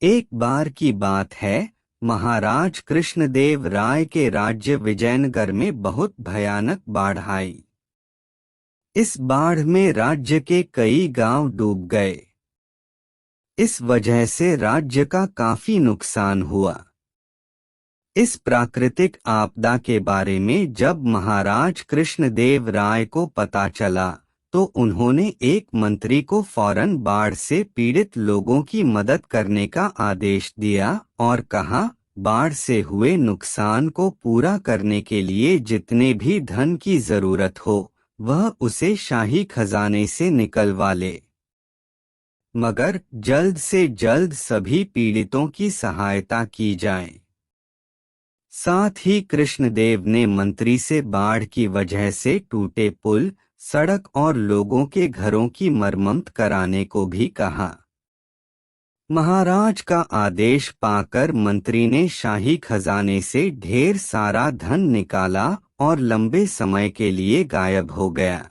एक बार की बात है, महाराज कृष्णदेव राय के राज्य विजयनगर में बहुत भयानक बाढ़ आई। इस बाढ़ में राज्य के कई गांव डूब गए। इस वजह से राज्य का काफी नुकसान हुआ। इस प्राकृतिक आपदा के बारे में जब महाराज कृष्णदेव राय को पता चला, तो उन्होंने एक मंत्री को फौरन बाढ़ से पीड़ित लोगों की मदद करने का आदेश दिया और कहा, बाढ़ से हुए नुकसान को पूरा करने के लिए जितने भी धन की जरूरत हो, वह उसे शाही खजाने से निकलवा ले, मगर जल्द से जल्द सभी पीड़ितों की सहायता की जाए। साथ ही कृष्णदेव ने मंत्री से बाढ़ की वजह से टूटे पुल, सड़क और लोगों के घरों की मरम्मत कराने को भी कहा। महाराज का आदेश पाकर मंत्री ने शाही खजाने से ढेर सारा धन निकाला और लंबे समय के लिए गायब हो गया।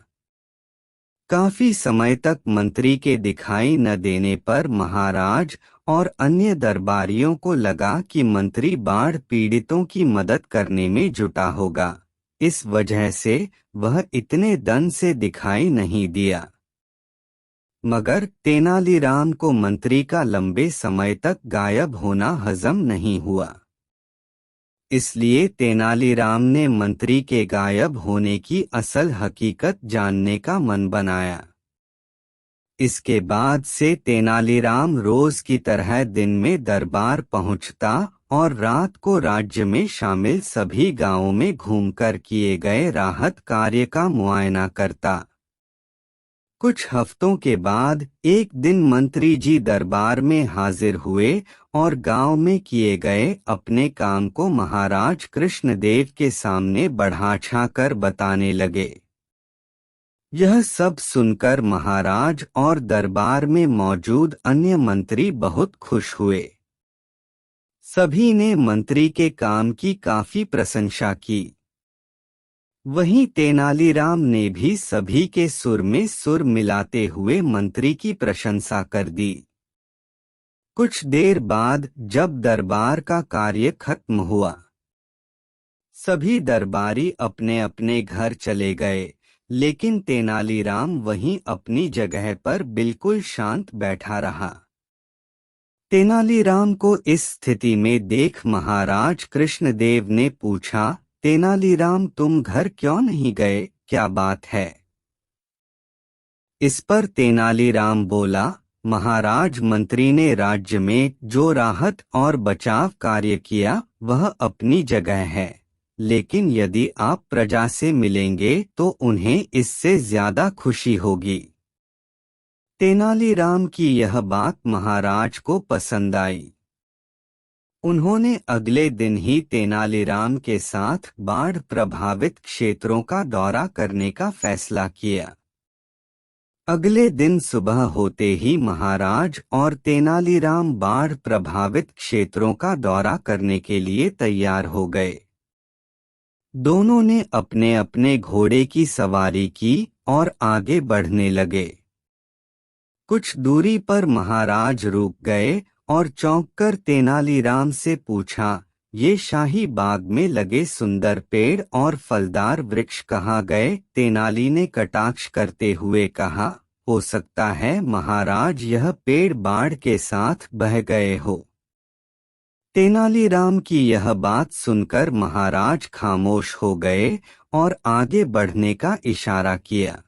काफी समय तक मंत्री के दिखाई न देने पर महाराज और अन्य दरबारियों को लगा कि मंत्री बाढ़ पीड़ितों की मदद करने में जुटा होगा। इस वजह से वह इतने दिन से दिखाई नहीं दिया। मगर तेनालीराम को मंत्री का लंबे समय तक गायब होना हजम नहीं हुआ। इसलिए तेनालीराम ने मंत्री के गायब होने की असल हकीकत जानने का मन बनाया। इसके बाद से तेनालीराम रोज की तरह दिन में दरबार पहुंचता और रात को राज्य में शामिल सभी गांवों में घूमकर किए गए राहत कार्य का मुआयना करता। कुछ हफ्तों के बाद एक दिन मंत्री जी दरबार में हाजिर हुए और गांव में किए गए अपने काम को महाराज कृष्णदेव के सामने बढ़ा-चढ़ा बताने लगे। यह सब सुनकर महाराज और दरबार में मौजूद अन्य मंत्री बहुत खुश हुए। सभी ने मंत्री के काम की काफी प्रशंसा की। वहीं तेनालीराम ने भी सभी के सुर में सुर मिलाते हुए मंत्री की प्रशंसा कर दी। कुछ देर बाद जब दरबार का कार्य खत्म हुआ, सभी दरबारी अपने अपने घर चले गए, लेकिन तेनालीराम वहीं अपनी जगह पर बिल्कुल शांत बैठा रहा। तेनालीराम को इस स्थिति में देख महाराज कृष्णदेव ने पूछा, तेनालीराम तुम घर क्यों नहीं गए, क्या बात है? इस पर तेनालीराम बोला, महाराज मंत्री ने राज्य में जो राहत और बचाव कार्य किया वह अपनी जगह है, लेकिन यदि आप प्रजा से मिलेंगे तो उन्हें इससे ज्यादा खुशी होगी। तेनालीराम की यह बात महाराज को पसंद आई। उन्होंने अगले दिन ही तेनालीराम के साथ बाढ़ प्रभावित क्षेत्रों का दौरा करने का फैसला किया। अगले दिन सुबह होते ही महाराज और तेनालीराम बाढ़ प्रभावित क्षेत्रों का दौरा करने के लिए तैयार हो गए। दोनों ने अपने अपने घोड़े की सवारी की और आगे बढ़ने लगे। कुछ दूरी पर महाराज रुक गए और चौंककर तेनालीराम से पूछा, ये शाही बाग में लगे सुंदर पेड़ और फलदार वृक्ष कहाँ गए? तेनाली ने कटाक्ष करते हुए कहा, हो सकता है महाराज यह पेड़ बाढ़ के साथ बह गए हो। तेनालीराम की यह बात सुनकर महाराज खामोश हो गए और आगे बढ़ने का इशारा किया।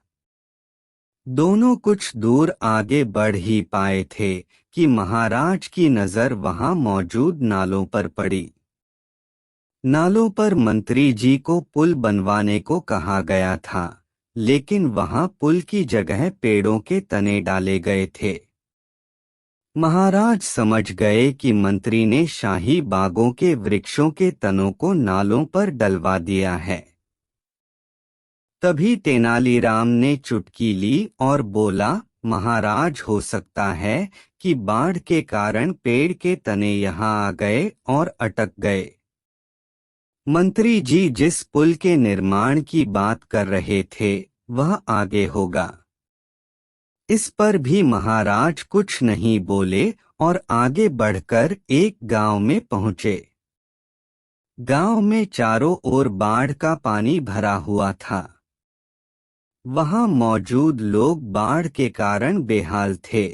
दोनों कुछ दूर आगे बढ़ ही पाए थे कि महाराज की नजर वहां मौजूद नालों पर पड़ी। नालों पर मंत्री जी को पुल बनवाने को कहा गया था, लेकिन वहां पुल की जगह पेड़ों के तने डाले गए थे। महाराज समझ गए कि मंत्री ने शाही बागों के वृक्षों के तनों को नालों पर डलवा दिया है। तभी तेनालीराम ने चुटकी ली और बोला, महाराज हो सकता है कि बाढ़ के कारण पेड़ के तने यहाँ आ गए और अटक गए। मंत्री जी जिस पुल के निर्माण की बात कर रहे थे वह आगे होगा। इस पर भी महाराज कुछ नहीं बोले और आगे बढ़कर एक गांव में पहुंचे। गांव में चारों ओर बाढ़ का पानी भरा हुआ था। वहां मौजूद लोग बाढ़ के कारण बेहाल थे।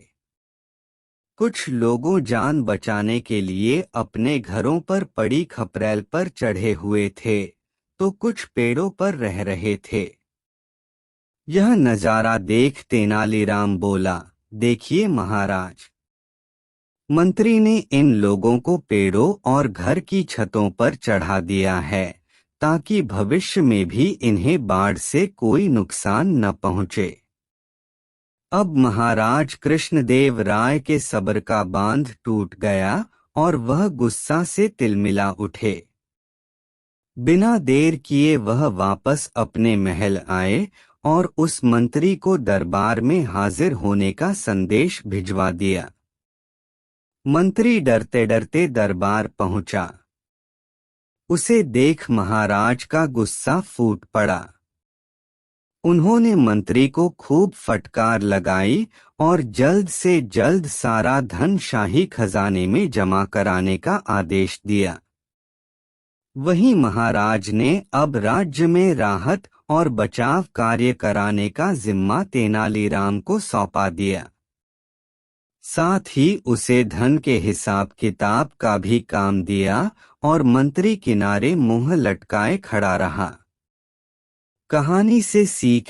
कुछ लोगों जान बचाने के लिए अपने घरों पर पड़ी खपरेल पर चढ़े हुए थे, तो कुछ पेड़ों पर रह रहे थे। यह नजारा देख तेनालीराम बोला, देखिए महाराज, मंत्री ने इन लोगों को पेड़ों और घर की छतों पर चढ़ा दिया है ताकि भविष्य में भी इन्हें बाढ़ से कोई नुकसान न पहुंचे। अब महाराज कृष्णदेव राय के सब्र का बांध टूट गया और वह गुस्सा से तिलमिला उठे। बिना देर किए वह वापस अपने महल आए और उस मंत्री को दरबार में हाजिर होने का संदेश भिजवा दिया। मंत्री डरते डरते दरबार पहुंचा। उसे देख महाराज का गुस्सा फूट पड़ा। उन्होंने मंत्री को खूब फटकार लगाई और जल्द से जल्द सारा धन शाही खजाने में जमा कराने का आदेश दिया। वहीं महाराज ने अब राज्य में राहत और बचाव कार्य कराने का जिम्मा तेनालीराम को सौंपा दिया। साथ ही उसे धन के हिसाब किताब का भी काम दिया और मंत्री किनारे मुंह लटकाए खड़ा रहा। कहानी से सीख।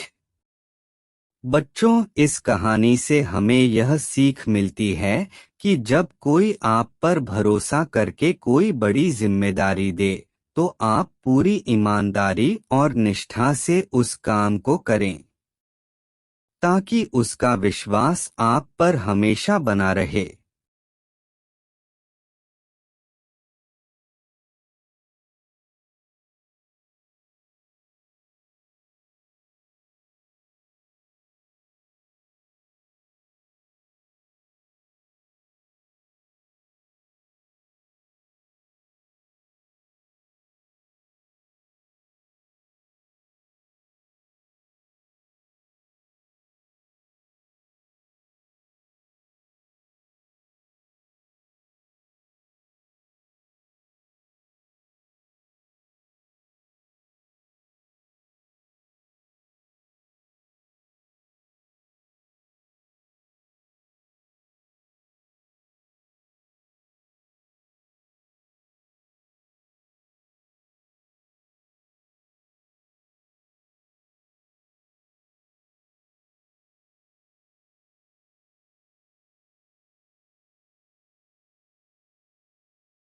बच्चों, इस कहानी से हमें यह सीख मिलती है कि जब कोई आप पर भरोसा करके कोई बड़ी जिम्मेदारी दे तो आप पूरी ईमानदारी और निष्ठा से उस काम को करें ताकि उसका विश्वास आप पर हमेशा बना रहे।